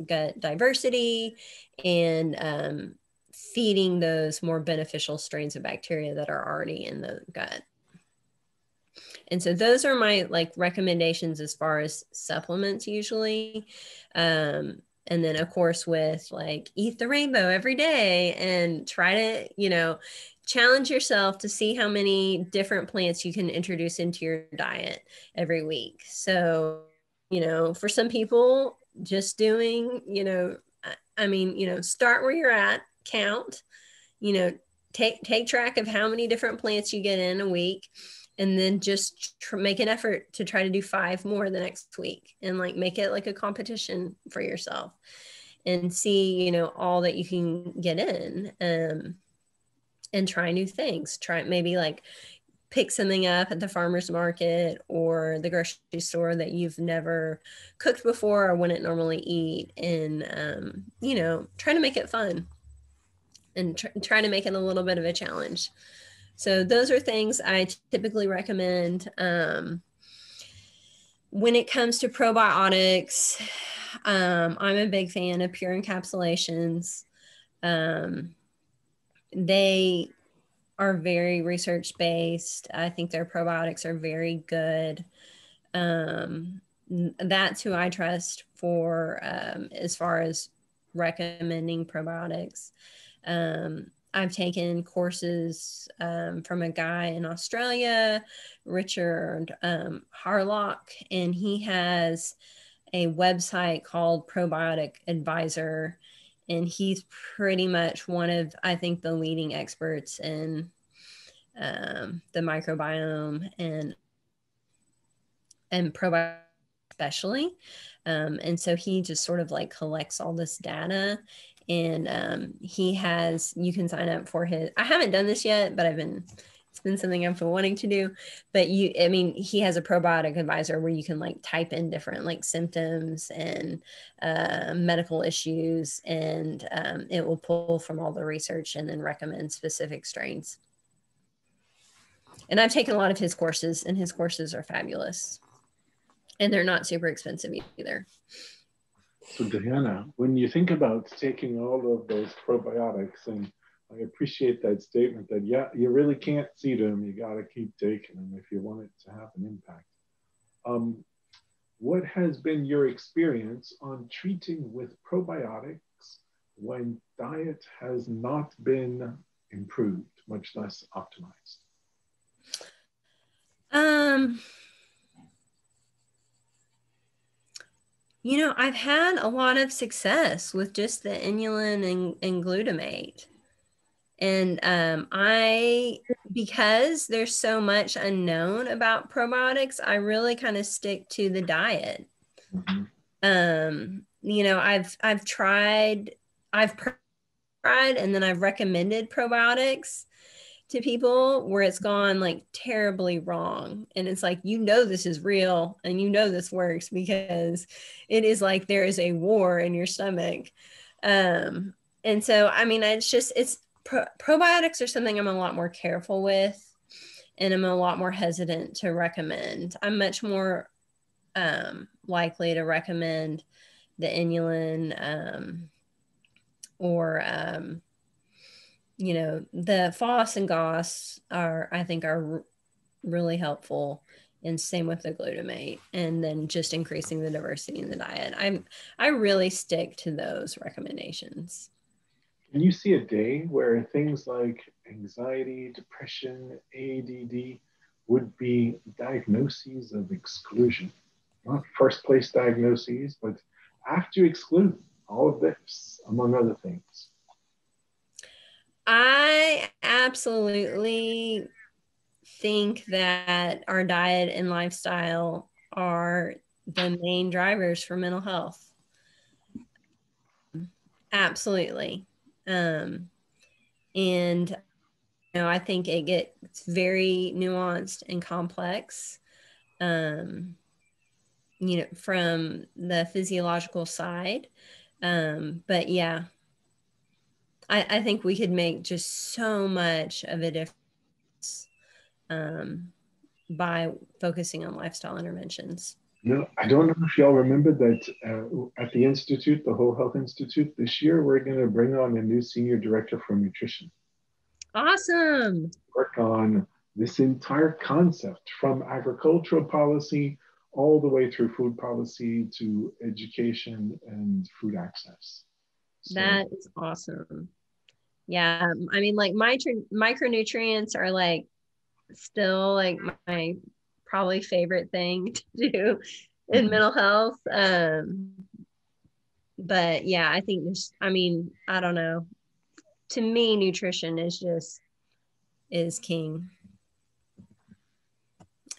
gut diversity and feeding those more beneficial strains of bacteria that are already in the gut. And so those are my like recommendations as far as supplements usually. And then of course with like eat the rainbow every day and try to, challenge yourself to see how many different plants you can introduce into your diet every week. So, for some people just doing, start where you're at, count, take track of how many different plants you get in a week, and then just make an effort to try to do 5 more the next week and like make it like a competition for yourself. and see, you know, all that you can get in, and try new things. Try maybe like pick something up at the farmer's market or the grocery store that you've never cooked before or wouldn't normally eat, and you know, try to make it fun and try to make it a little bit of a challenge. So those are things I typically recommend. When it comes to probiotics, I'm a big fan of pure encapsulations. They are very research based. I think their probiotics are very good. That's who I trust for as far as recommending probiotics. I've taken courses from a guy in Australia, Richard Harlock, and he has a website called Probiotic Advisor. And he's pretty much one of, I think, the leading experts in the microbiome and probiotics especially. And so he just sort of like collects all this data, and he has, you can sign up for his, I haven't done this yet, but it's been something I've been wanting to do. But I mean, he has a probiotic advisor where you can like type in different like symptoms and medical issues, and it will pull from all the research and then recommend specific strains. And I've taken a lot of his courses, and his courses are fabulous. And they're not super expensive either.
So Dianna, when you think about taking all of those probiotics, and I appreciate that statement that, yeah, you really can't see them. You got to keep taking them if you want it to have an impact. What has been your experience on treating with probiotics when diet has not been improved, much less optimized?
You know, I've had a lot of success with just the inulin and glutamate. And because there's so much unknown about probiotics, I really kind of stick to the diet. You know, I've tried, and then I've recommended probiotics to people where it's gone like terribly wrong. And it's like, you know, this is real and you know this works, because it is like there is a war in your stomach. And so, I mean, probiotics are something I'm a lot more careful with, and I'm a lot more hesitant to recommend. I'm much more likely to recommend the inulin or you know, the FOS and GOS I think are really helpful, and same with the glutamate, and then just increasing the diversity in the diet. I really stick to those recommendations.
Can you see a day where things like anxiety, depression, ADD would be diagnoses of exclusion? Not first place diagnoses, but after you exclude all of this, among other things.
I absolutely think that our diet and lifestyle are the main drivers for mental health. Absolutely. And you know, I think it gets very nuanced and complex, you know, from the physiological side. But yeah, I think we could make just so much of a difference by focusing on lifestyle interventions.
You know, I don't know if y'all remember that at the Institute, the Whole Health Institute, this year, we're going to bring on a new senior director for nutrition.
Awesome.
Work on this entire concept from agricultural policy all the way through food policy to education and food access. So,
that is awesome. Yeah, I mean, like micronutrients are like still like my probably favorite thing to do in mental health. But yeah, I think I mean, I don't know. To me, nutrition is king.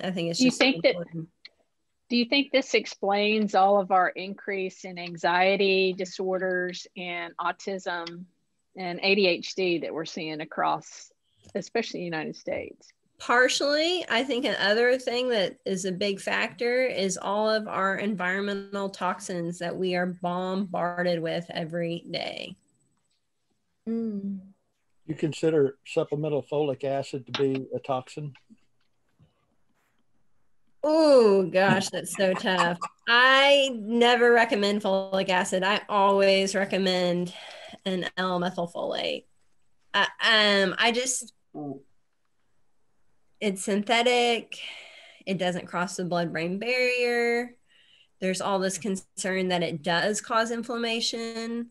I think it's just important.
Do you think this explains all of our increase in anxiety disorders and autism and ADHD that we're seeing across, especially the United States?
Partially. I think another thing that is a big factor is all of our environmental toxins that we are bombarded with every day.
You consider supplemental folic acid to be a toxin?
Oh gosh, that's so tough. I never recommend folic acid. I always recommend an L-methylfolate. I just, it's synthetic. It doesn't cross the blood-brain barrier. There's all this concern that it does cause inflammation.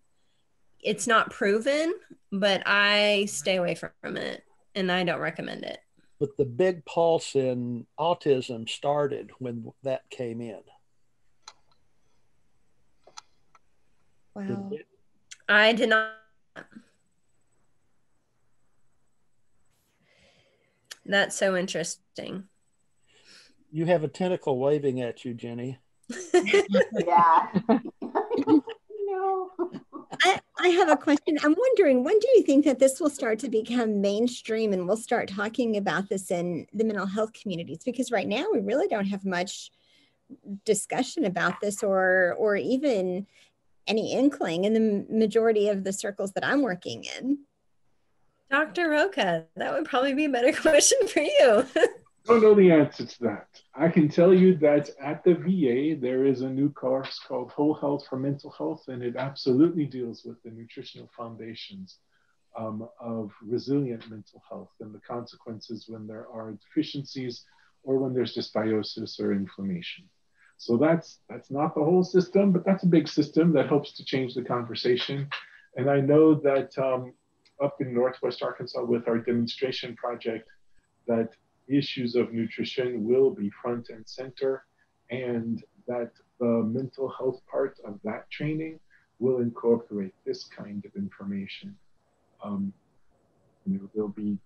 It's not proven, but I stay away from it and I don't recommend it.
But the big pulse in autism started when that came in.
Wow.
I did not. That's so interesting.
You have a tentacle waving at you, Jenny.
Yeah. No.
I have a question. I'm wondering, when do you think that this will start to become mainstream and we'll start talking about this in the mental health communities? Because right now we really don't have much discussion about this or even any inkling in the majority of the circles that I'm working in.
Dr. Roca, that would probably be a better question for you.
I don't know the answer to that. I can tell you that at the VA, there is a new course called Whole Health for Mental Health, and it absolutely deals with the nutritional foundations of resilient mental health and the consequences when there are deficiencies or when there's dysbiosis or inflammation. So that's not the whole system, but that's a big system that helps to change the conversation. And I know that up in Northwest Arkansas with our demonstration project, that issues of nutrition will be front and center, and that the mental health part of that training will incorporate this kind of information. There'll be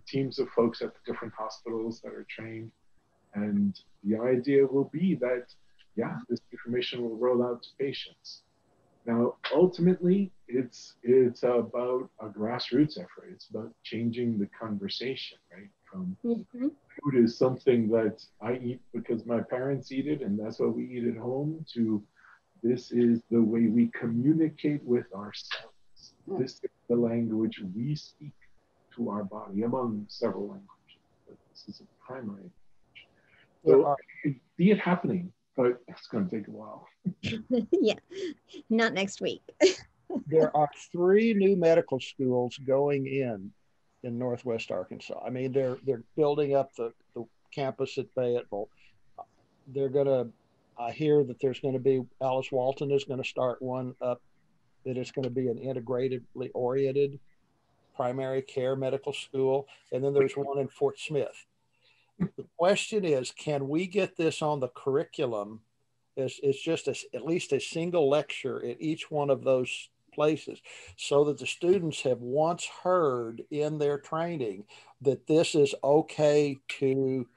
teams of folks at the different hospitals that are trained, and the idea will be that, yeah, this information will roll out to patients. Now, ultimately, it's about a grassroots effort. It's about changing the conversation, right? From food is something that I eat because my parents eat it, and that's what we eat at home, to this is the way we communicate with ourselves. This is the language we speak to our body, among several languages, but this is a primary language. So I can see it happening, but it's going to take a while.
Yeah, not next week.
There are 3 new medical schools going in Northwest Arkansas. I mean, they're building up the campus at Fayetteville. I hear that there's going to be, Alice Walton is going to start one up, that it's going to be an integratively oriented primary care medical school. And then there's one in Fort Smith. The question is, can we get this on the curriculum? It's just at least a single lecture at each one of those places, so that the students have once heard in their training that this is okay to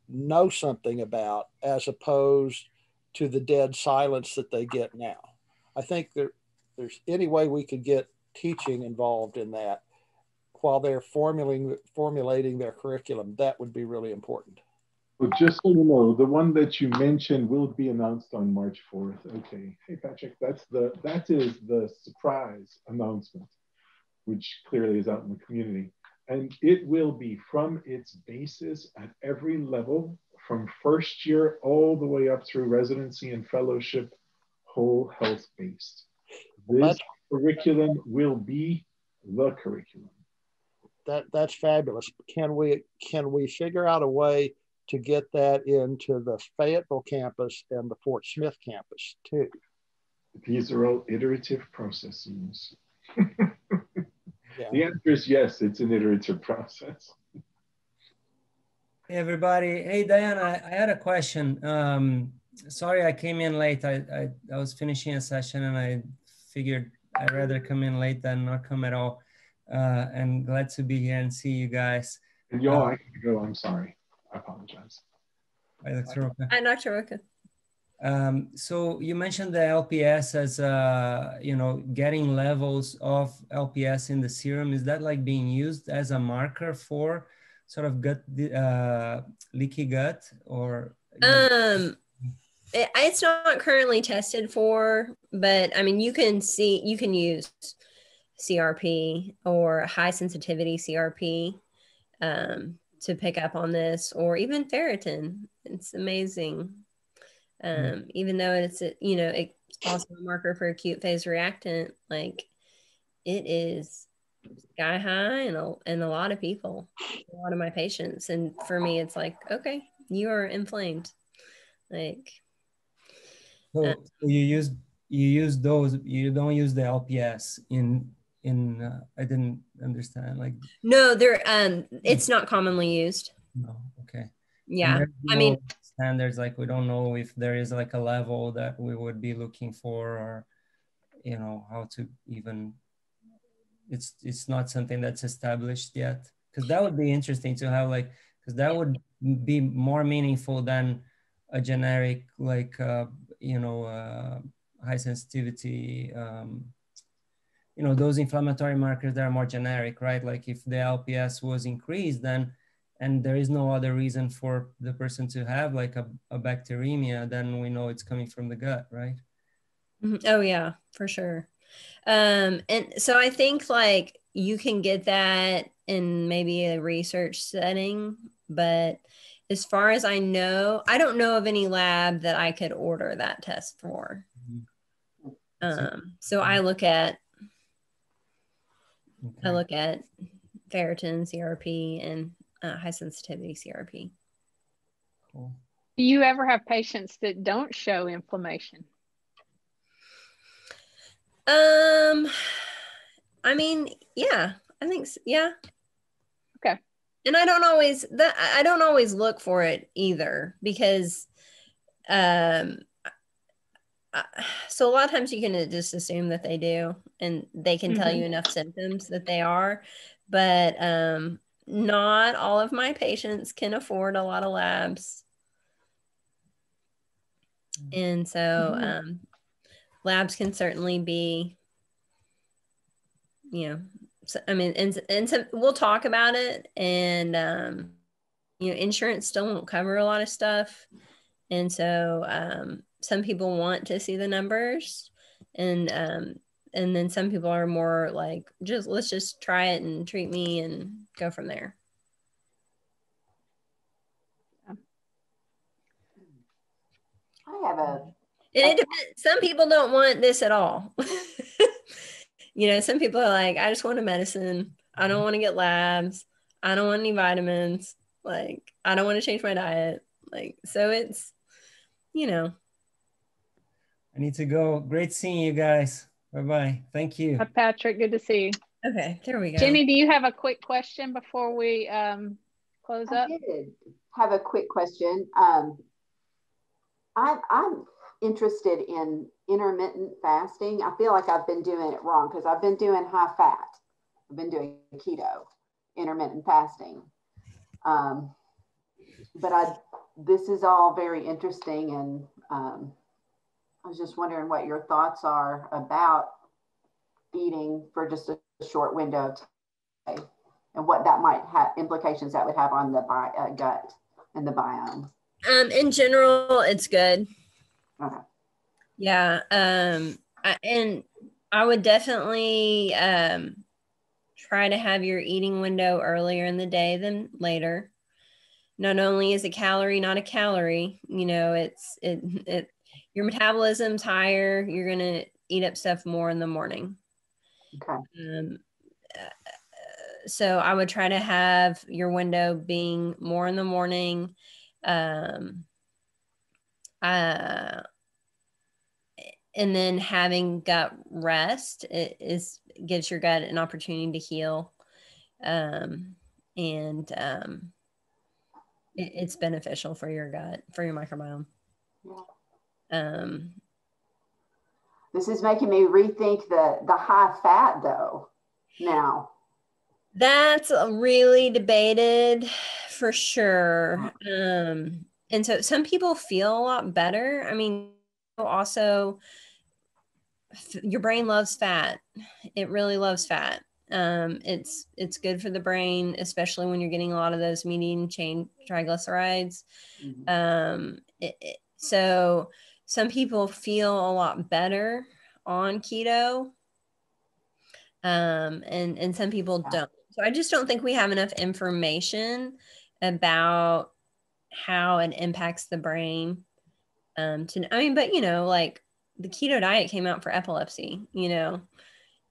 know something about, as opposed to the dead silence that they get now. I think there's any way we could get teaching involved in that while they're formulating their curriculum. That would be really important.
Well, just so you know, the one that you mentioned will be announced on March 4th. Okay. Hey, Patrick, that is the surprise announcement, which clearly is out in the community. And it will be from its basis at every level, from first year all the way up through residency and fellowship, whole health based. This curriculum will be the curriculum.
That's fabulous. Can we figure out a way to get that into the Fayetteville campus and the Fort Smith campus too?
These are all iterative processes.
Yeah.
The answer is yes, it's an iterative process.
Hey everybody. Hey Diana, I had a question. Sorry I came in late. I was finishing a session and I figured I'd rather come in late than not come at all. And glad to be here and see you guys.
And y'all, I can go, I'm sorry. I apologize.
Hi, Dr. Roca.
Hi, Dr. Roca.
So you mentioned the LPS as, you know, getting levels of LPS in the serum. Is that like being used as a marker for sort of gut, leaky gut, or?
It's not currently tested for, but I mean, you can use CRP or high sensitivity CRP to pick up on this, or even ferritin. It's amazing. Even though it's, you know, it's also a marker for acute phase reactant, like it is sky high in a lot of people, a lot of my patients. And for me, it's like, okay, you are inflamed. Like,
so you use those, you don't use the LPS in I didn't understand, like.
No, they're it's not commonly used.
No, okay.
Yeah, I mean,
standards, like we don't know if there is like a level that we would be looking for, or, you know, how to even, it's not something that's established yet, because that would be interesting to have, like, because that would be more meaningful than a generic, like, you know, high sensitivity, you know, those inflammatory markers that are more generic, right? Like if the LPS was increased, then, and there is no other reason for the person to have like a bacteremia, then we know it's coming from the gut, right?
Oh yeah, for sure. And so I think like you can get that in maybe a research setting, but as far as I know, I don't know of any lab that I could order that test for. So I look at ferritin, CRP, and high sensitivity CRP.
Cool.
Do you ever have patients that don't show inflammation?
I mean, yeah, I think so, yeah.
Okay.
And I don't always look for it either, because so a lot of times you can just assume that they do, and they can tell you enough symptoms that they are, but not all of my patients can afford a lot of labs. And so labs can certainly be, you know, so, I mean, and so we'll talk about it, and you know, insurance still won't cover a lot of stuff, and so some people want to see the numbers, and then some people are more like, let's just try it and treat me and go from there.
I have a.
And it depends. Some people don't want this at all. You know, some people are like, I just want a medicine. I don't want to get labs. I don't want any vitamins. Like, I don't want to change my diet. Like, so it's, you know.
I need to go. Great seeing you guys. Bye-bye. Thank you.
Hi, Patrick. Good to see you.
Okay, there we go.
Jenny, do you have a quick question before we close up?
I did have a quick question. I'm interested in intermittent fasting. I feel like I've been doing it wrong because I've been doing high fat. I've been doing keto, intermittent fasting. But this is all very interesting, and I was just wondering what your thoughts are about eating for just a short window of time, and what that might have implications that would have on the gut and the biome.
In general, it's good.
Okay.
Yeah. And I would definitely try to have your eating window earlier in the day than later. Not only is a calorie not a calorie, you know, your metabolism's higher. You're gonna eat up stuff more in the morning.
Okay.
So I would try to have your window being more in the morning. And then having gut rest gives your gut an opportunity to heal, and it's beneficial for your gut, for your microbiome.
Yeah. This is making me rethink the high fat though now.
That's really debated for sure. and so some people feel a lot better. I mean, also your brain loves fat. It really loves fat. It's good for the brain, especially when you're getting a lot of those medium chain triglycerides. So some people feel a lot better on keto, and some people don't. So I just don't think we have enough information about how it impacts the brain. But you know, like the keto diet came out for epilepsy, you know,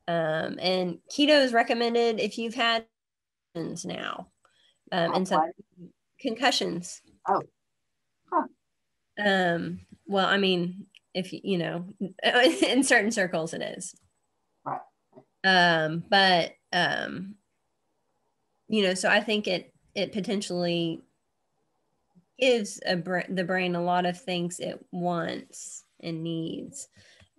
and keto is recommended if you've had now, and some concussions.
Oh. Huh.
Well, I mean, if you know, in certain circles it is.
Right.
But you know, so I think it potentially gives the brain a lot of things it wants and needs,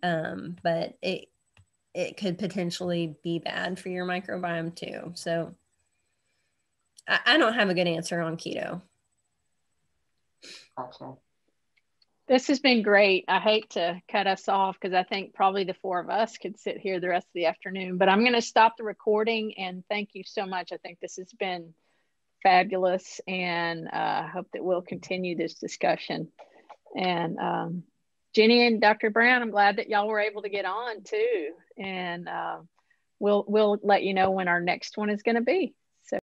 but it could potentially be bad for your microbiome too. So I don't have a good answer on keto.
Gotcha.
This has been great. I hate to cut us off because I think probably the four of us could sit here the rest of the afternoon, but I'm going to stop the recording and thank you so much. I think this has been fabulous, and I hope that we'll continue this discussion. And Jenny and Dr. Brown, I'm glad that y'all were able to get on too. And we'll let you know when our next one is going to be.